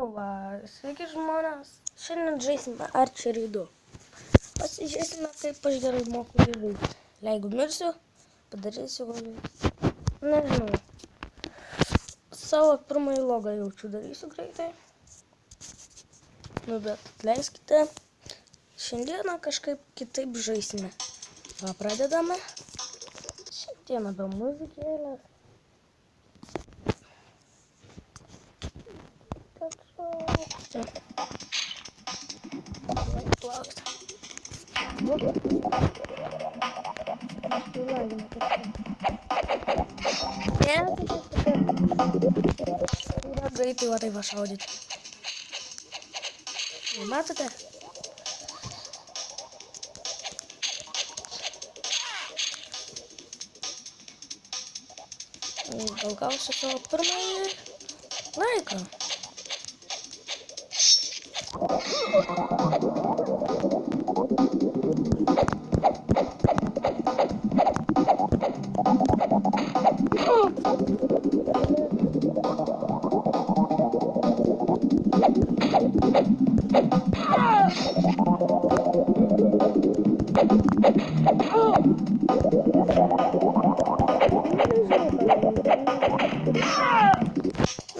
Nu va, sveiki žmonės, šiandien žaisime Archerį 2. Pasižiūrėsime, kaip aš gerai moku jį žaisti. Jeigu mirsiu, padarysiu nežinau, savo pirmąjį logą jaučiu darysiu greitai. Nu bet atleiskite, šiandieną kažkaip kitaip žaisime. Va, pradedame. Šiandieną be muzikėlės. Greitai va taip va šaudyti. Matote? Gal gausiu savo pirmąjį laiką.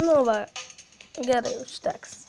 Nu va, gerai, užteks.